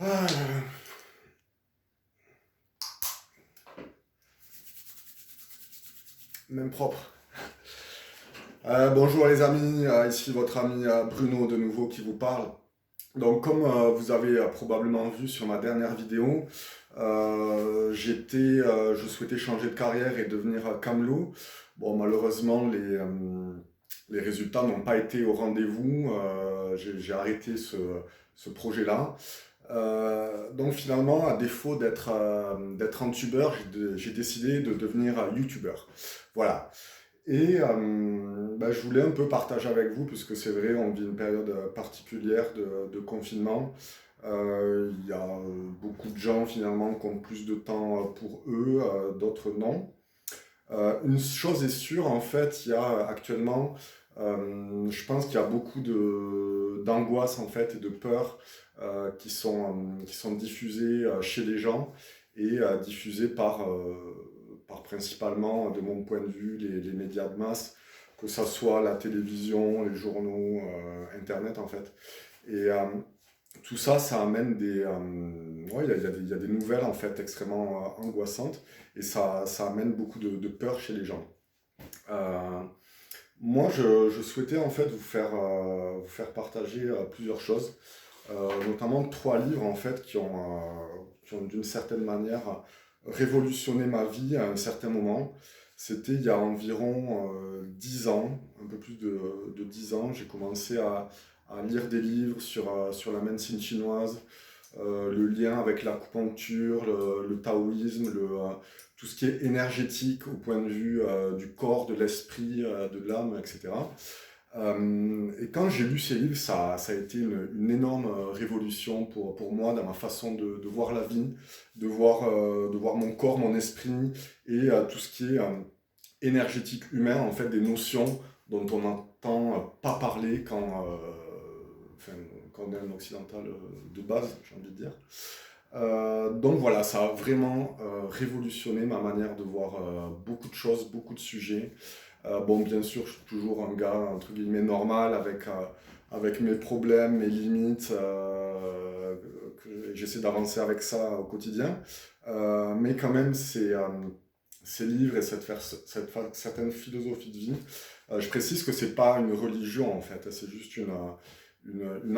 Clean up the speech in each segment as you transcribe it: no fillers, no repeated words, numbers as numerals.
Ah, même propre. Bonjour les amis, ici votre ami Bruno de nouveau qui vous parle. Donc comme vous avez probablement vu sur ma dernière vidéo, je souhaitais changer de carrière et devenir camelot. Bon, malheureusement les résultats n'ont pas été au rendez-vous. J'ai arrêté ce projet-là. Donc finalement, à défaut d'être youtubeur, j'ai décidé de devenir youtubeur. Voilà. Et je voulais un peu partager avec vous, puisque c'est vrai, on vit une période particulière de confinement. Il y a beaucoup de gens finalement qui ont plus de temps pour eux, d'autres non. Une chose est sûre, en fait, il y a actuellement, je pense qu'il y a beaucoup d'angoisse en fait et de peur qui sont diffusées chez les gens et diffusées par principalement, de mon point de vue, les médias de masse, que ça soit la télévision, les journaux, Internet en fait. Et tout ça, ça amène ouais, il y a des nouvelles en fait extrêmement angoissantes et ça amène beaucoup de peur chez les gens. Euh, Moi, je souhaitais en fait vous faire partager plusieurs choses, notamment trois livres en fait qui ont d'une certaine manière révolutionné ma vie à un certain moment. C'était il y a environ 10 ans, un peu plus de 10 ans, j'ai commencé à lire des livres sur la médecine chinoise, le lien avec l'acupuncture, le taoïsme, tout ce qui est énergétique au point de vue du corps, de l'esprit, de l'âme, etc. Et quand j'ai lu ces livres, ça a été une énorme révolution pour moi dans ma façon de voir la vie, de voir mon corps, mon esprit et tout ce qui est énergétique humain, en fait, des notions dont on n'entend pas parler enfin, quand on est un occidental de base, j'ai envie de dire. Donc voilà, ça a vraiment révolutionné ma manière de voir beaucoup de choses, beaucoup de sujets. Bon, bien sûr, je suis toujours un gars, entre guillemets, normal, avec mes problèmes, mes limites, j'essaie d'avancer avec ça au quotidien. Mais quand même, ces livres et certaine philosophie de vie, je précise que c'est pas une religion, en fait, c'est juste une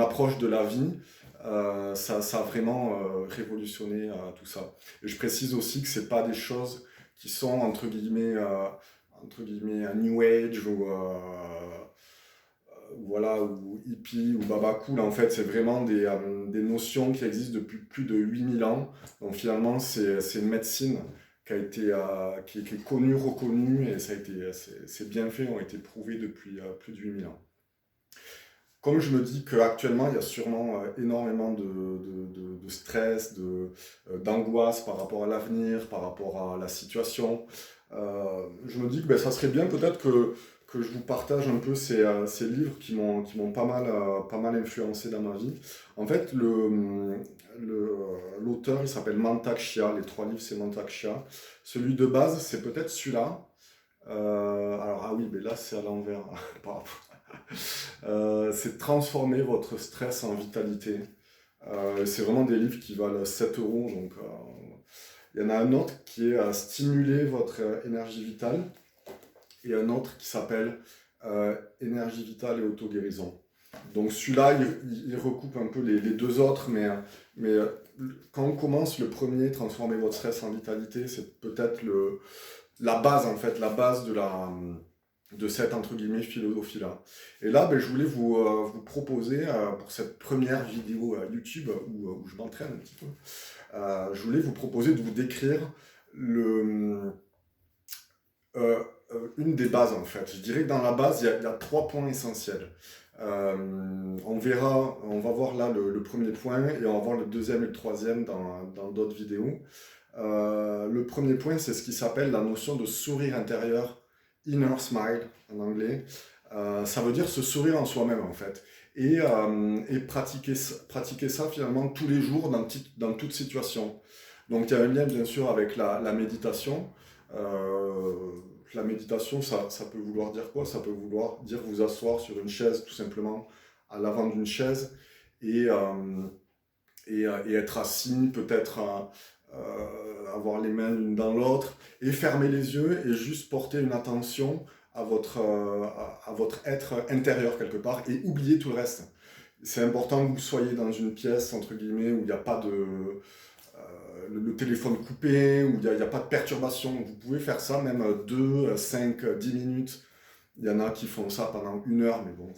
approche de la vie. Ça a vraiment révolutionné tout ça. Et je précise aussi que c'est pas des choses qui sont, entre guillemets, un New Age voilà, ou hippie ou baba cool. En fait, c'est vraiment des notions qui existent depuis plus de 8000 ans. Donc finalement, c'est une médecine qui est connue, reconnue, et ces bienfaits ont été prouvés depuis plus de 8000 ans. Comme je me dis qu'actuellement, il y a sûrement énormément de stress, d'angoisse par rapport à l'avenir, par rapport à la situation, je me dis que ben, ça serait bien peut-être que je vous partage un peu ces livres qui m'ont pas mal influencé dans ma vie. En fait, l'auteur, il s'appelle Mantak Chia, les trois livres, c'est Mantak Chia. Celui de base, c'est peut-être celui-là. Alors, ah oui, mais là, c'est à l'envers. par rapport c'est transformer votre stress en vitalité. C'est vraiment des livres qui valent 7 euros. Donc, il y en a un autre qui est stimuler votre énergie vitale et un autre qui s'appelle énergie vitale et auto-guérison. Donc celui-là, il recoupe un peu les deux autres, mais quand on commence le premier, transformer votre stress en vitalité, c'est peut-être la base en fait, la base de cette entre guillemets philosophie-là. Et là, ben, je voulais vous proposer pour cette première vidéo YouTube où je m'entraîne un petit peu, je voulais vous proposer de vous décrire le, une des bases en fait. Je dirais que dans la base, il y a trois points essentiels. On va voir là le premier point et on va voir le deuxième et le troisième dans d'autres vidéos. Le premier point, c'est ce qui s'appelle la notion de sourire intérieur, inner smile en anglais. Ça veut dire se sourire en soi-même en fait. Et pratiquer ça finalement tous les jours dans toute situation. Donc il y a un lien bien sûr avec la méditation. Euh, la méditation, ça peut vouloir dire quoi? Ça peut vouloir dire vous asseoir sur une chaise tout simplement à l'avant d'une chaise et, et être assis, peut-être avoir les mains l'une dans l'autre, et fermer les yeux et juste porter une attention à votre être intérieur quelque part, et oublier tout le reste. C'est important que vous soyez dans une pièce, entre guillemets, où il n'y a pas le téléphone coupé, où il n'y a pas de perturbation. Vous pouvez faire ça même 2, 5, 10 minutes. Il y en a qui font ça pendant 1 heure, mais bon,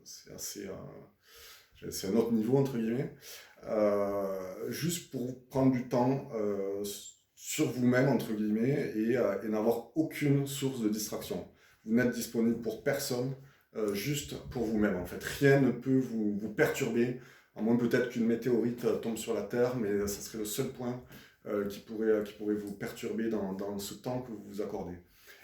c'est assez... c'est un autre niveau, entre guillemets. Juste pour prendre du temps sur vous-même, entre guillemets, et n'avoir aucune source de distraction. Vous n'êtes disponible pour personne, juste pour vous-même, en fait. Rien ne peut vous perturber, à moins peut-être qu'une météorite tombe sur la Terre, mais ça serait le seul point qui pourrait vous perturber dans ce temps que vous vous accordez.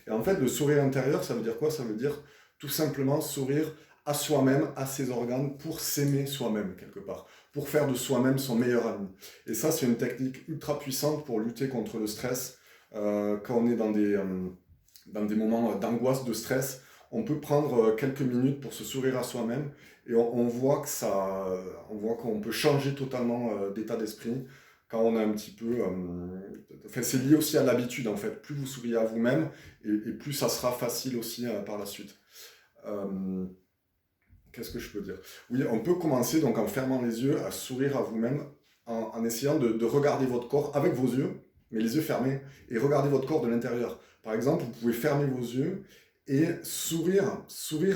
Et en fait, le sourire intérieur, ça veut dire quoi? Ça veut dire tout simplement sourire à soi-même, à ses organes, pour s'aimer soi-même, quelque part, pour faire de soi-même son meilleur ami. Et ça, c'est une technique ultra puissante pour lutter contre le stress. Quand on est dans des moments d'angoisse, de stress, on peut prendre quelques minutes pour se sourire à soi-même, et on voit on voit qu'on peut changer totalement d'état d'esprit quand on a un petit peu... enfin, c'est lié aussi à l'habitude, en fait. Plus vous souriez à vous-même, et plus ça sera facile aussi par la suite. Euh, Qu'est-ce que je peux dire? Oui, on peut commencer donc en fermant les yeux à sourire à vous-même, en essayant de regarder votre corps avec vos yeux, mais les yeux fermés, et regarder votre corps de l'intérieur. Par exemple, vous pouvez fermer vos yeux et sourire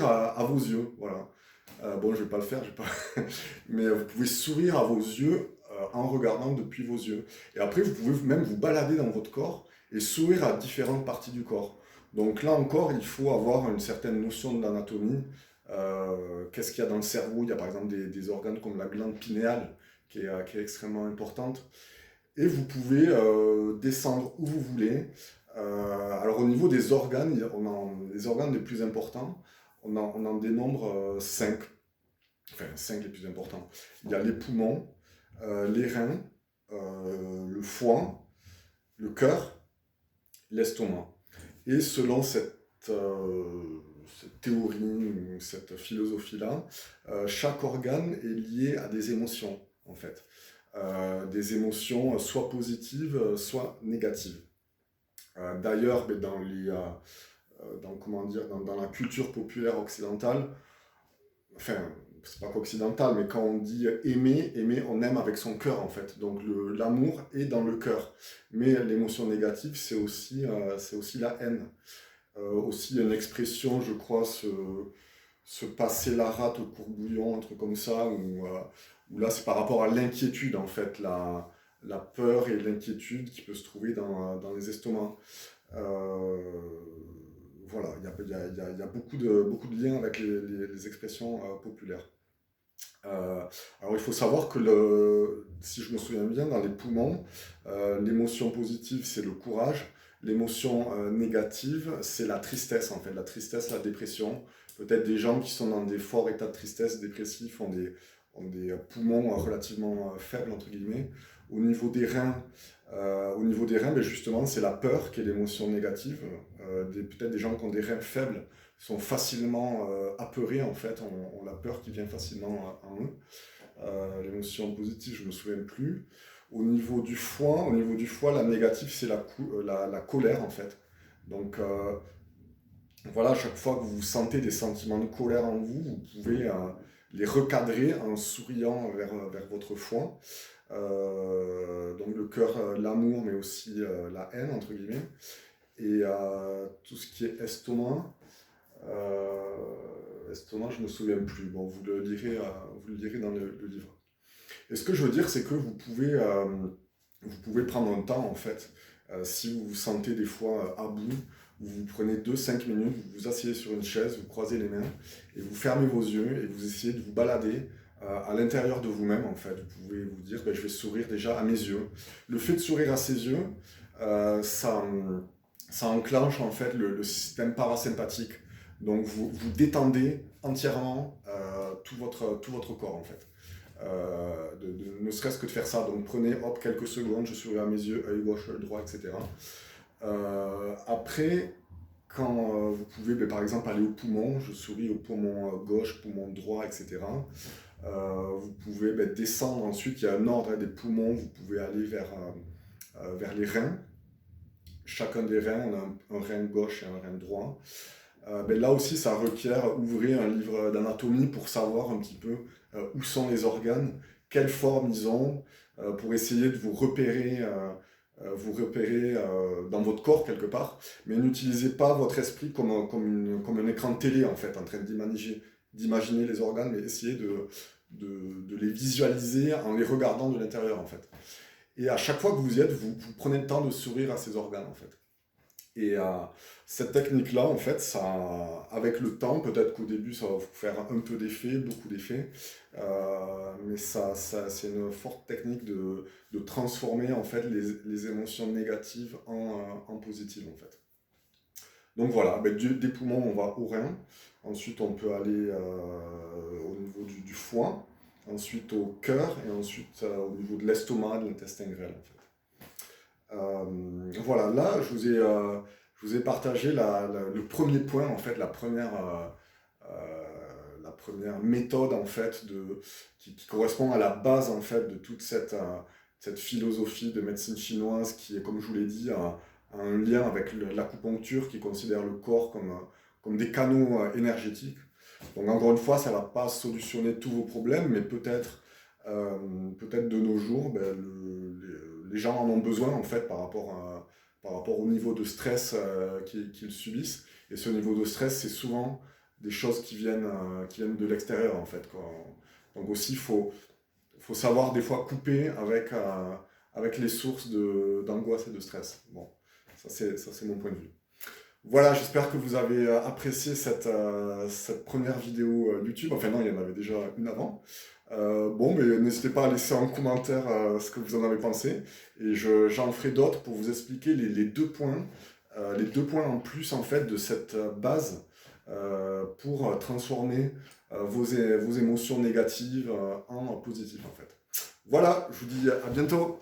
à vos yeux. Voilà. Bon, je ne vais pas le faire, mais vous pouvez sourire à vos yeux en regardant depuis vos yeux. Et après, vous pouvez même vous balader dans votre corps et sourire à différentes parties du corps. Donc là encore, il faut avoir une certaine notion de l'anatomie. Qu'est-ce qu'il y a dans le cerveau? Il y a par exemple des organes comme la glande pinéale qui est extrêmement importante. Et vous pouvez descendre où vous voulez. Alors au niveau des organes, les organes les plus importants, on en dénombre 5. Enfin, 5 les plus importants. Il y a les poumons, les reins, le foie, le cœur, l'estomac. Et selon cette théorie ou cette philosophie-là, chaque organe est lié à des émotions, en fait. Des émotions soit positives, soit négatives. D'ailleurs, ben, comment dire, dans la culture populaire occidentale, enfin, c'est pas qu'occidental, mais quand on dit aimer, on aime avec son cœur, en fait. Donc l'amour est dans le cœur. Mais l'émotion négative, c'est aussi la haine. Aussi une expression, je crois, se passer la rate au courbouillon, un truc comme ça, où là c'est par rapport à l'inquiétude, en fait, la peur et l'inquiétude qui peut se trouver dans les estomacs. Euh, voilà, il y a beaucoup de liens avec les expressions populaires. Alors il faut savoir que si je me souviens bien, dans les poumons, l'émotion positive c'est le courage, l'émotion négative c'est la tristesse, en fait, la tristesse, la dépression. Peut-être des gens qui sont dans des forts états de tristesse, dépressifs, ont des poumons relativement faibles, entre guillemets. Au niveau des reins, ben justement c'est la peur qui est l'émotion négative. Peut-être des gens qui ont des reins faibles sont facilement apeurés, en fait, ont la peur qui vient facilement en eux. L'émotion positive, je ne me souviens plus. Au niveau du foie, la négative, c'est la colère, en fait. Donc voilà, à chaque fois que vous sentez des sentiments de colère en vous, vous pouvez les recadrer en souriant vers votre foie. Donc le cœur, l'amour, mais aussi la haine, entre guillemets. Et tout ce qui est estomac, je ne me souviens plus. Bon, vous le lirez dans le livre. Et ce que je veux dire, c'est que vous pouvez prendre un temps, en fait. Si vous vous sentez des fois à bout, vous prenez 2-5 minutes, vous vous asseyez sur une chaise, vous croisez les mains, et vous fermez vos yeux, et vous essayez de vous balader à l'intérieur de vous-même, en fait. Vous pouvez vous dire, ben, je vais sourire déjà à mes yeux. Le fait de sourire à ses yeux, ça enclenche, en fait, le système parasympathique. Donc vous détendez entièrement tout votre corps, en fait. Ne serait-ce que de faire ça. Donc prenez quelques secondes, je souris à mes yeux, œil gauche, œil droit, etc. Après, quand vous pouvez, par exemple, aller au poumon, je souris au poumon gauche, poumon droit, etc. Vous pouvez descendre ensuite, il y a un ordre des poumons, vous pouvez aller vers les reins. Chacun des reins, on a un rein gauche et un rein droit. Là aussi, ça requiert ouvrir un livre d'anatomie pour savoir un petit peu où sont les organes, quelle forme ils ont, pour essayer de vous repérer dans votre corps quelque part. Mais n'utilisez pas votre esprit comme un écran de télé, en fait, en train d'imaginer les organes, mais essayez de les visualiser en les regardant de l'intérieur, en fait. Et à chaque fois que vous y êtes, vous prenez le temps de sourire à ces organes, en fait. Et cette technique-là, en fait, ça, avec le temps, peut-être qu'au début, ça va vous faire un peu d'effet, beaucoup d'effet, mais c'est une forte technique de transformer, en fait, les émotions négatives en positives, en fait. Donc voilà, des poumons, on va au rein. Ensuite, on peut aller au niveau du foie, ensuite au cœur, et ensuite au niveau de l'estomac, de l'intestin grêle, en fait. Voilà, là, je vous ai partagé le premier point, en fait, la première méthode, en fait, qui correspond à la base, en fait, de toute cette philosophie de médecine chinoise qui est, comme je vous l'ai dit, a un lien avec l'acupuncture qui considère le corps comme des canaux énergétiques. Donc, encore une fois, ça ne va pas solutionner tous vos problèmes, mais peut-être de nos jours, les gens en ont besoin en fait par rapport au niveau de stress qu'ils subissent. Et ce niveau de stress, c'est souvent des choses qui viennent de l'extérieur en fait, quoi. Donc aussi, faut savoir des fois couper avec les sources d'angoisse et de stress. Bon, ça c'est mon point de vue. Voilà, j'espère que vous avez apprécié cette première vidéo YouTube. Enfin non, il y en avait déjà une avant. Bon, mais n'hésitez pas à laisser en commentaire ce que vous en avez pensé. Et j'en ferai d'autres pour vous expliquer les deux points en plus en fait de cette base pour transformer vos émotions négatives en positives en fait. Voilà, je vous dis à bientôt.